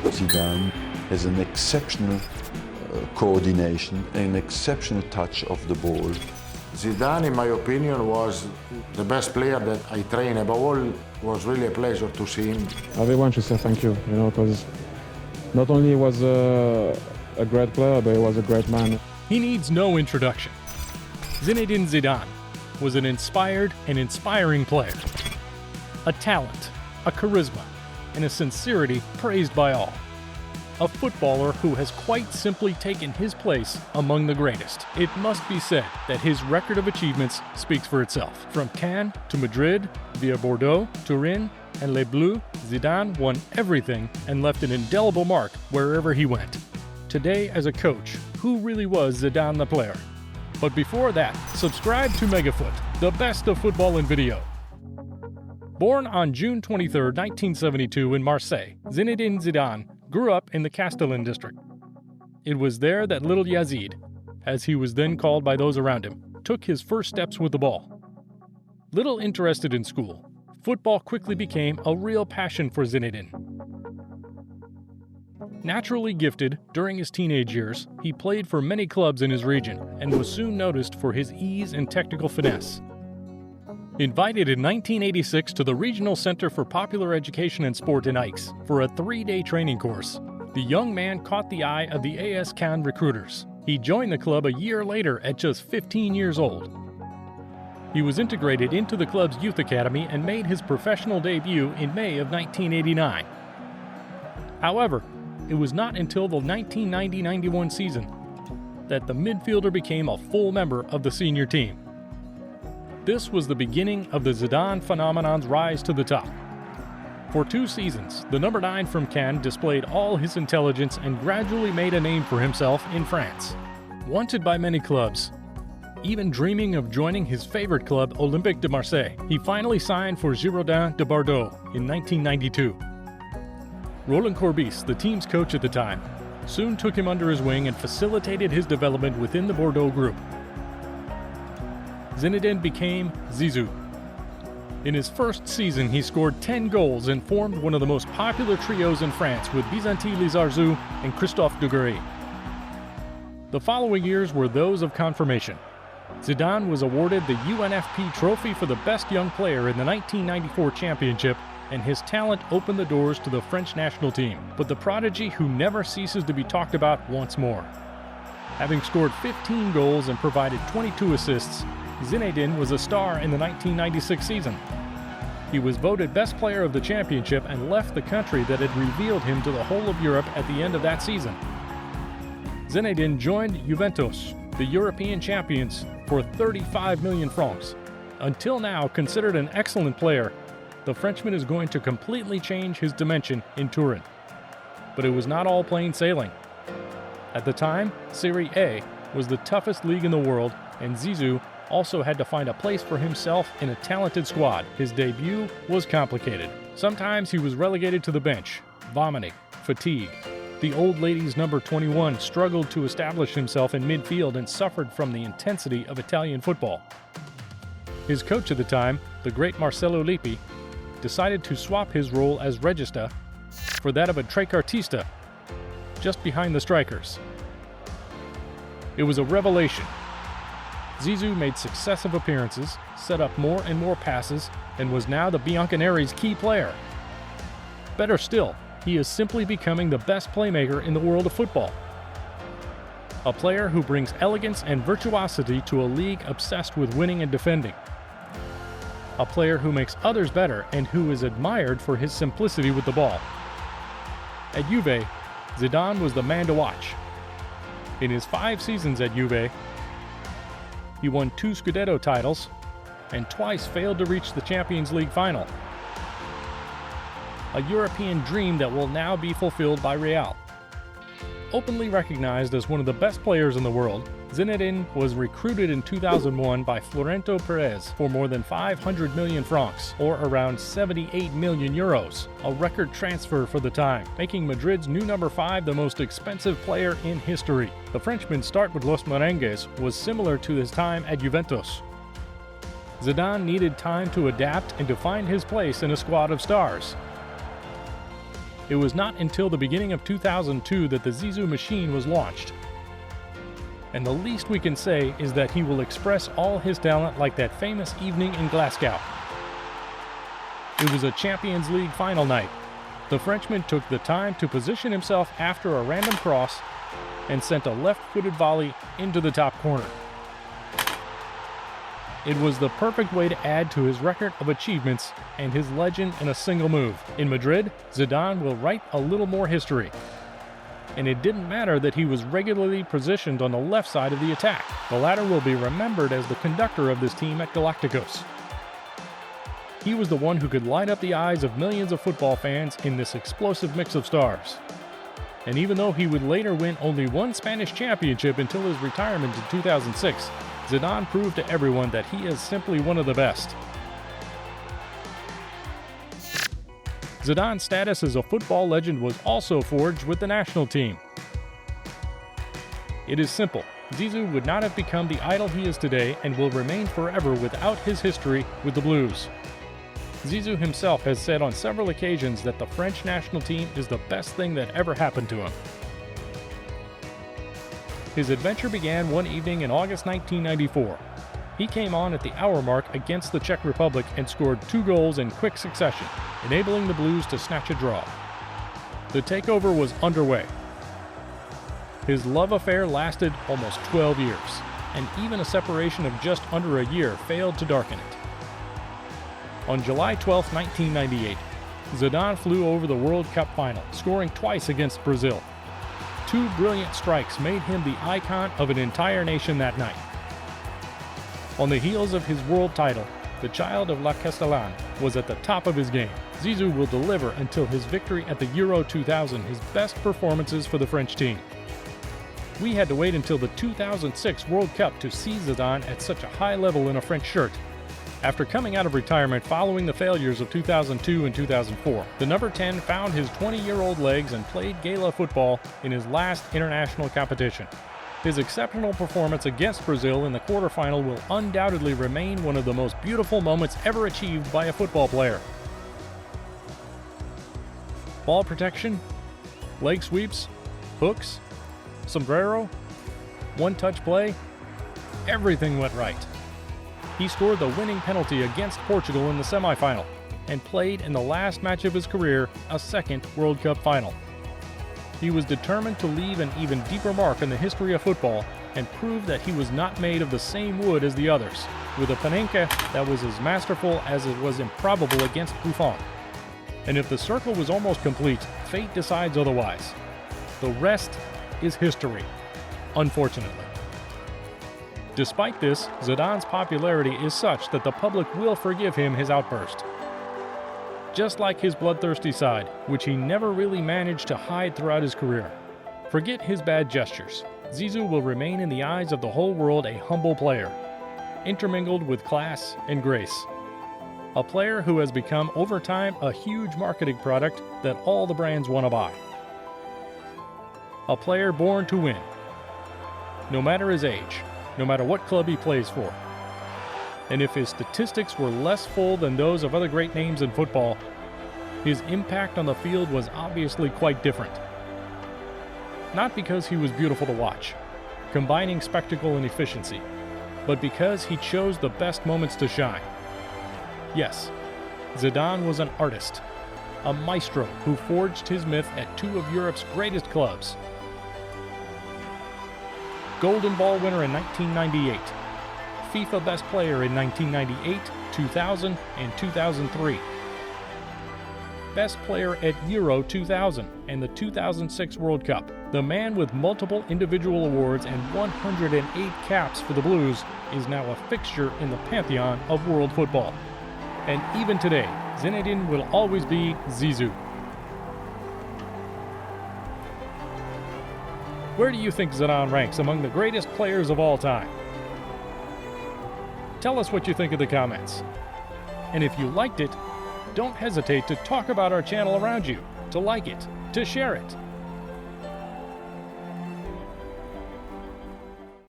Zidane has an exceptional coordination, an exceptional touch of the ball. Zidane, in my opinion, was the best player that I trained. Above all, it was really a pleasure to see him. Everyone should say thank you, because not only he was a great player, but he was a great man. He needs no introduction. Zinedine Zidane was an inspired and inspiring player. A talent, a charisma, and a sincerity praised by all. A footballer who has quite simply taken his place among the greatest. It must be said that his record of achievements speaks for itself. From Cannes to Madrid, via Bordeaux, Turin, and Les Bleus, Zidane won everything and left an indelible mark wherever he went. Today, as a coach, who really was Zidane the player? But before that, subscribe to Megafoot, the best of football in video. Born on June 23, 1972 in Marseille, Zinedine Zidane grew up in the Castellan district. It was there that little Yazid, as he was then called by those around him, took his first steps with the ball. Little interested in school, football quickly became a real passion for Zinedine. Naturally gifted, during his teenage years, he played for many clubs in his region and was soon noticed for his ease and technical finesse. Invited in 1986 to the Regional Center for Popular Education and Sport in Aix for a 3-day training course, the young man caught the eye of the AS Cannes recruiters. He joined the club a year later at just 15 years old. He was integrated into the club's youth academy and made his professional debut in May of 1989. However, it was not until the 1990-91 season that the midfielder became a full member of the senior team. This was the beginning of the Zidane phenomenon's rise to the top. For 2 seasons, the number 9 from Cannes displayed all his intelligence and gradually made a name for himself in France. Wanted by many clubs, even dreaming of joining his favorite club, Olympique de Marseille, he finally signed for Girondins de Bordeaux in 1992. Roland Courbis, the team's coach at the time, soon took him under his wing and facilitated his development within the Bordeaux group. Zinedine became Zizou. In his first season, he scored 10 goals and formed one of the most popular trios in France with Byzantin Lizarzu and Christophe Dugarry. The following years were those of confirmation. Zidane was awarded the UNFP trophy for the best young player in the 1994 championship, and his talent opened the doors to the French national team. But the prodigy who never ceases to be talked about once more. Having scored 15 goals and provided 22 assists, Zinedine was a star in the 1996 season. He was voted best player of the championship and left the country that had revealed him to the whole of Europe at the end of that season. Zinedine joined Juventus, the European champions, for 35 million francs. Until now considered an excellent player, the Frenchman is going to completely change his dimension in Turin. But it was not all plain sailing. At the time, Serie A was the toughest league in the world, and Zizou also had to find a place for himself in a talented squad. His debut was complicated. Sometimes he was relegated to the bench, vomiting, fatigue. The old lady's number 21 struggled to establish himself in midfield and suffered from the intensity of Italian football. His coach at the time, the great Marcello Lippi, decided to swap his role as regista for that of a trequartista, just behind the strikers. It was a revelation. Zizou made successive appearances, set up more and more passes, and was now the Bianconeri's key player. Better still, he is simply becoming the best playmaker in the world of football. A player who brings elegance and virtuosity to a league obsessed with winning and defending. A player who makes others better and who is admired for his simplicity with the ball. At Juve, Zidane was the man to watch. In his 5 seasons at Juve, he won 2 Scudetto titles and twice failed to reach the Champions League final. A European dream that will now be fulfilled by Real. Openly recognized as one of the best players in the world, Zinedine was recruited in 2001 by Florento Perez for more than 500 million francs, or around 78 million euros, a record transfer for the time, making Madrid's new number 5 the most expensive player in history. The Frenchman's start with Los Merengues was similar to his time at Juventus. Zidane needed time to adapt and to find his place in a squad of stars. It was not until the beginning of 2002 that the Zizou machine was launched. And the least we can say is that he will express all his talent like that famous evening in Glasgow. It was a Champions League final night. The Frenchman took the time to position himself after a random cross and sent a left-footed volley into the top corner. It was the perfect way to add to his record of achievements and his legend in a single move. In Madrid, Zidane will write a little more history. And it didn't matter that he was regularly positioned on the left side of the attack. The latter will be remembered as the conductor of this team at Galacticos. He was the one who could light up the eyes of millions of football fans in this explosive mix of stars. And even though he would later win only one Spanish championship until his retirement in 2006, Zidane proved to everyone that he is simply one of the best. Zidane's status as a football legend was also forged with the national team. It is simple. Zizou would not have become the idol he is today and will remain forever without his history with the Blues. Zizou himself has said on several occasions that the French national team is the best thing that ever happened to him. His adventure began one evening in August 1994. He came on at the hour mark against the Czech Republic and scored 2 goals in quick succession, enabling the Blues to snatch a draw. The takeover was underway. His love affair lasted almost 12 years, and even a separation of just under a year failed to darken it. On July 12, 1998, Zidane flew over the World Cup final, scoring twice against Brazil. 2 brilliant strikes made him the icon of an entire nation that night. On the heels of his world title, the child of La Castellane was at the top of his game. Zizou will deliver until his victory at the Euro 2000 his best performances for the French team. We had to wait until the 2006 World Cup to see Zidane at such a high level in a French shirt. After coming out of retirement following the failures of 2002 and 2004, the number 10 found his 20-year-old legs and played gala football in his last international competition. His exceptional performance against Brazil in the quarterfinal will undoubtedly remain one of the most beautiful moments ever achieved by a football player. Ball protection, leg sweeps, hooks, sombrero, one-touch play, everything went right. He scored the winning penalty against Portugal in the semifinal and played in the last match of his career a second World Cup final. He was determined to leave an even deeper mark in the history of football and prove that he was not made of the same wood as the others, with a panenka that was as masterful as it was improbable against Buffon. And if the circle was almost complete, fate decides otherwise. The rest is history, unfortunately. Despite this, Zidane's popularity is such that the public will forgive him his outburst. Just like his bloodthirsty side, which he never really managed to hide throughout his career. Forget his bad gestures. Zizou will remain in the eyes of the whole world a humble player, intermingled with class and grace. A player who has become over time a huge marketing product that all the brands want to buy. A player born to win, no matter his age, no matter what club he plays for. And if his statistics were less full than those of other great names in football, his impact on the field was obviously quite different. Not because he was beautiful to watch, combining spectacle and efficiency, but because he chose the best moments to shine. Yes, Zidane was an artist, a maestro who forged his myth at 2 of Europe's greatest clubs. Golden Ball winner in 1998, FIFA Best Player in 1998, 2000, and 2003. Best Player at Euro 2000 and the 2006 World Cup. The man with multiple individual awards and 108 caps for the Blues is now a fixture in the pantheon of world football. And even today, Zinédine will always be Zizou. Where do you think Zidane ranks among the greatest players of all time? Tell us what you think in the comments. And if you liked it, don't hesitate to talk about our channel around you, to like it, to share it,